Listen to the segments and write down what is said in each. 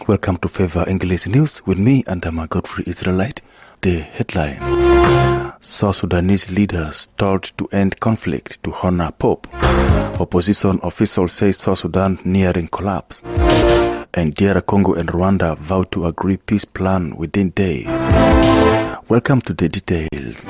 Welcome to Favor English News with me, and I'm a Godfrey Israelite. The headline: South Sudanese leaders told to end conflict to honor Pope. Opposition officials say South Sudan nearing collapse. And dear Congo and Rwanda vow to agree peace plan within days. Welcome to the details.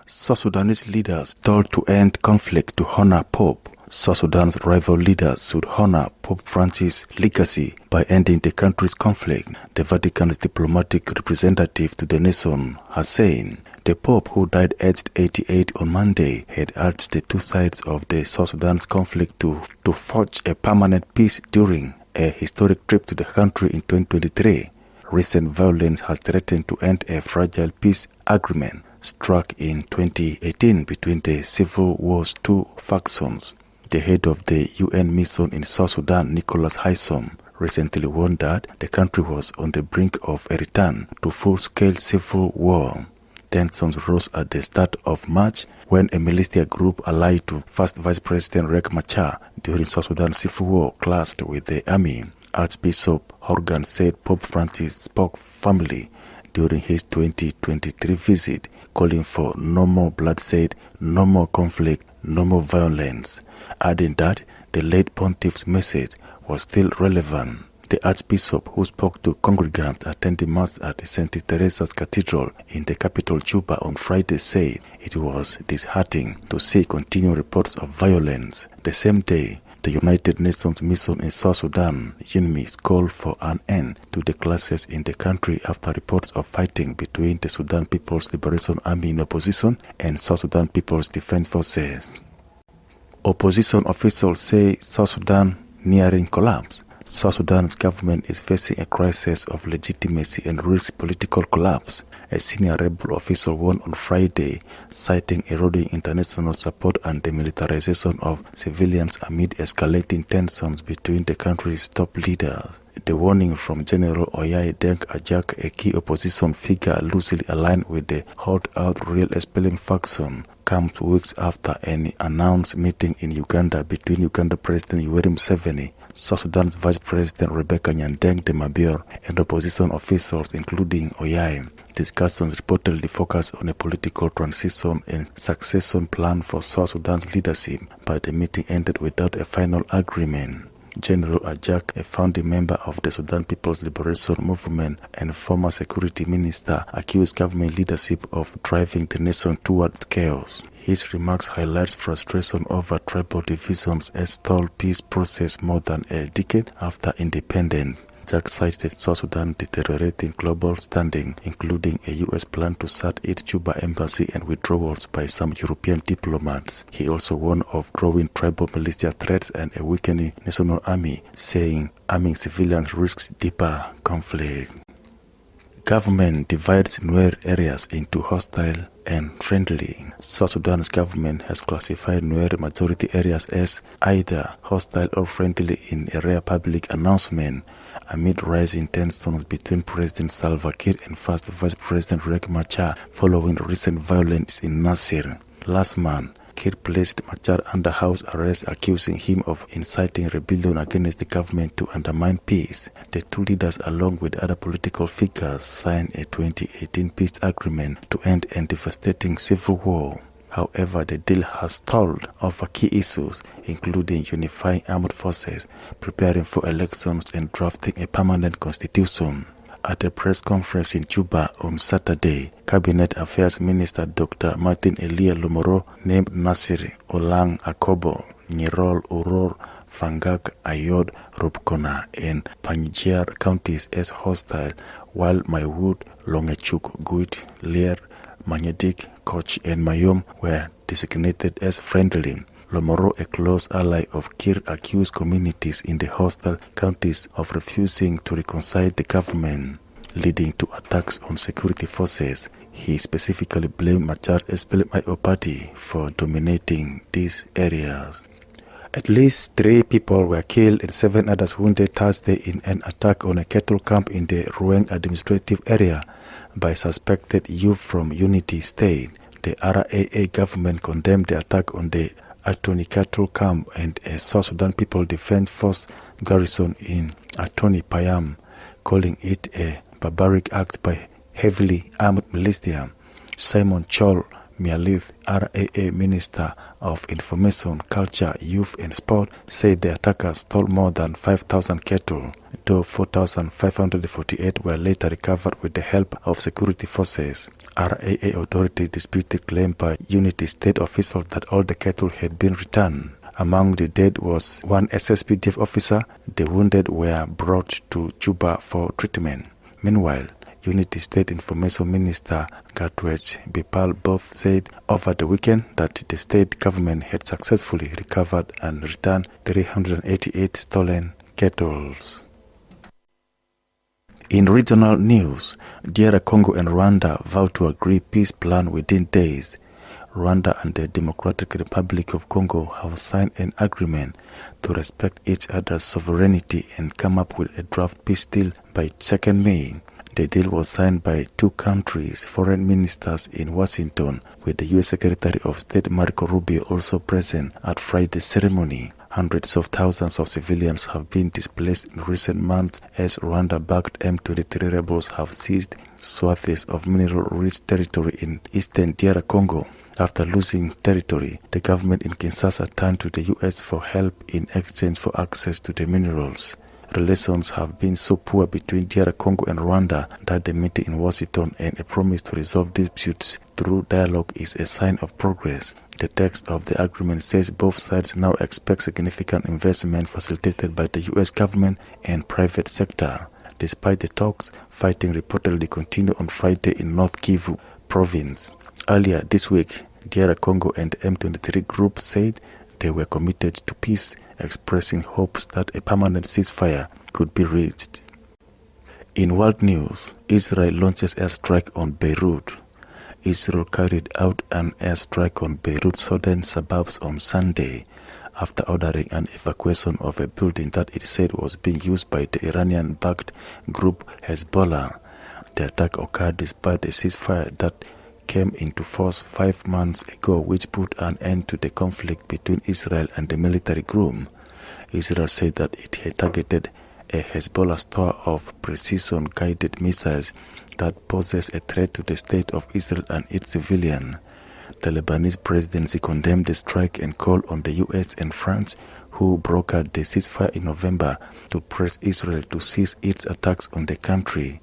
South Sudanese leaders told to end conflict to honor Pope. South Sudan's rival leaders should honor Pope Francis' legacy by ending the country's conflict, the Vatican's diplomatic representative to the nation has said. The Pope, who died aged 88 on Monday, had urged the two sides of the South Sudan's conflict to forge a permanent peace during a historic trip to the country in 2023. Recent violence has threatened to end a fragile peace agreement struck in 2018 between the civil war's two factions. The head of the UN mission in South Sudan, Nicholas Haysom, recently warned that the country was on the brink of a return to full-scale civil war. Tensions rose at the start of March when a militia group allied to first Vice President Riek Machar during South Sudan's civil war clashed with the army. Archbishop Horgan said Pope Francis spoke firmly during his 2023 visit, calling for no more bloodshed, no more conflict, no more violence, adding that the late pontiff's message was still relevant. The Archbishop, who spoke to congregants attending Mass at St. Teresa's Cathedral in the capital Juba on Friday, said it was disheartening to see continued reports of violence. The same day, the United Nations mission in South Sudan, UNMISS, called for an end to the clashes in the country after reports of fighting between the Sudan People's Liberation Army in opposition and South Sudan People's Defense Forces. Opposition officials say South Sudan nearing collapse. South Sudan's government is facing a crisis of legitimacy and risks political collapse, a senior rebel official warned on Friday, citing eroding international support and the militarization of civilians amid escalating tensions between the country's top leaders. The warning from General Oyai Deng Ajak, a key opposition figure loosely aligned with the holdout Real SPLM faction, comes weeks after an announced meeting in Uganda between Uganda President Yoweri Museveni, South Sudan's Vice President Rebecca Nyandeng de Mabior, and opposition officials including Oyai. Discussions reportedly focused on a political transition and succession plan for South Sudan's leadership, but the meeting ended without a final agreement. General Ajak, a founding member of the Sudan People's Liberation Movement and former security minister, accused government leadership of driving the nation towards chaos. His remarks highlight frustration over tribal divisions as stalled peace process more than a decade after independence. Ajak cited South Sudan deteriorating global standing, including a U.S. plan to shut its Juba embassy and withdrawals by some European diplomats. He also warned of growing tribal militia threats and a weakening national army, saying arming civilians risks deeper conflict. Government divides Nuer areas into hostile and friendly. South Sudan's government has classified Nuer majority areas as either hostile or friendly in a rare public announcement amid rising tensions between President Salva Kiir and First Vice President Riek Machar following recent violence in Nasir. Last month, Kiir placed Machar under house arrest, accusing him of inciting rebellion against the government to undermine peace. The two leaders, along with other political figures, signed a 2018 peace agreement to end a devastating civil war. However, the deal has stalled over key issues, including unifying armed forces, preparing for elections, and drafting a permanent constitution. At a press conference in Juba on Saturday, Cabinet Affairs Minister Dr. Martin Elia Lomoro named Nasir, Olang Akobo, Nyirol Uror, Fangak, Ayod, Rupkona, and Panjshir counties as hostile, while Maiwut, Longechuk, Guit, Lier, Magnetic, Koch, and Mayom were designated as friendly. Lomoro, a close ally of Kiir, accused communities in the hostile counties of refusing to reconcile the government, leading to attacks on security forces. He specifically blamed Machar SPLM party for dominating these areas. At least 3 people were killed and 7 others wounded Thursday in an attack on a cattle camp in the Ruang administrative area by suspected youth from Unity State. The RAA government condemned the attack on the Atoni cattle camp, and a South Sudan People Defense Force garrison in Atoni Payam, calling it a barbaric act by heavily armed militia. Simon Chol Mialith, RAA Minister of Information, Culture, Youth and Sport, said the attackers stole more than 5,000 cattle, though 4,548 were later recovered with the help of security forces. RAA authorities disputed claim by Unity State officials that all the cattle had been returned. Among the dead was one SSPDF officer. The wounded were brought to Juba for treatment. Meanwhile, Unity State Information Minister Govt Bipal both said over the weekend that the state government had successfully recovered and returned 388 stolen cattle. In regional news, DR Congo and Rwanda vowed to agree peace plan within days. Rwanda and the Democratic Republic of Congo have signed an agreement to respect each other's sovereignty and come up with a draft peace deal by 2nd May. The deal was signed by two countries' foreign ministers in Washington, with the U.S. Secretary of State Marco Rubio also present at Friday's ceremony. Hundreds of thousands of civilians have been displaced in recent months as Rwanda-backed M23 rebels have seized swathes of mineral-rich territory in eastern DR Congo. After losing territory, the government in Kinshasa turned to the U.S. for help in exchange for access to the minerals. Relations have been so poor between DR Congo and Rwanda that the meeting in Washington and a promise to resolve disputes through dialogue is a sign of progress. The text of the agreement says both sides now expect significant investment facilitated by the U.S. government and private sector. Despite the talks, fighting reportedly continued on Friday in North Kivu province. Earlier this week, DR Congo and M23 group said they were committed to peace, expressing hopes that a permanent ceasefire could be reached. In world news, Israel launches airstrike on Beirut. Israel carried out an airstrike on Beirut southern suburbs on Sunday after ordering an evacuation of a building that it said was being used by the Iranian-backed group Hezbollah. The attack occurred despite a ceasefire that came into force 5 months ago, which put an end to the conflict between Israel and the military group. Israel said that it had targeted a Hezbollah store of precision-guided missiles that poses a threat to the state of Israel and its civilians. The Lebanese presidency condemned the strike and called on the U.S. and France, who brokered the ceasefire in November, to press Israel to cease its attacks on the country.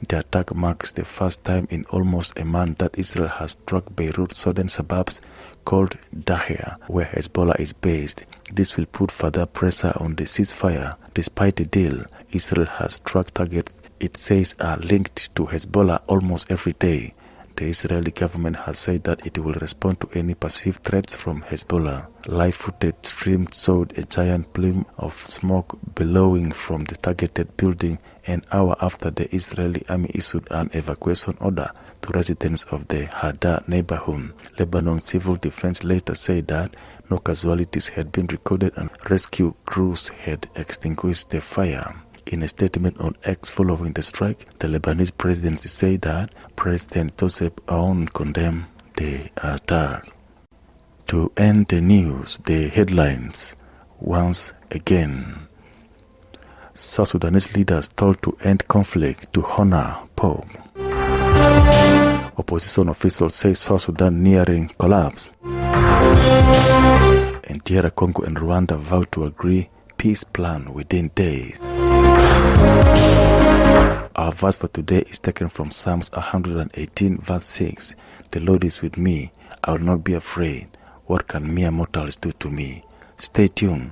The attack marks the first time in almost a month that Israel has struck Beirut's southern suburbs called Dahia, where Hezbollah is based. This will put further pressure on the ceasefire. Despite the deal, Israel has struck targets it says are linked to Hezbollah almost every day. The Israeli government has said that it will respond to any perceived threats from Hezbollah. Live footage streamed showed a giant plume of smoke billowing from the targeted building an hour after the Israeli army issued an evacuation order to residents of the Hadar neighborhood. Lebanon civil defense later said that no casualties had been recorded and rescue crews had extinguished the fire. In a statement on X following the strike, the Lebanese presidency said that President Joseph Aoun condemned the attack. To end the news, the headlines once again. South Sudanese leaders told to end conflict to honor Pope. Opposition officials say South Sudan nearing collapse. And DR Congo and Rwanda vowed to agree peace plan within days. Our verse for today is taken from Psalms 118 verse 6. The Lord is with me, I will not be afraid. What can mere mortals do to me? Stay tuned.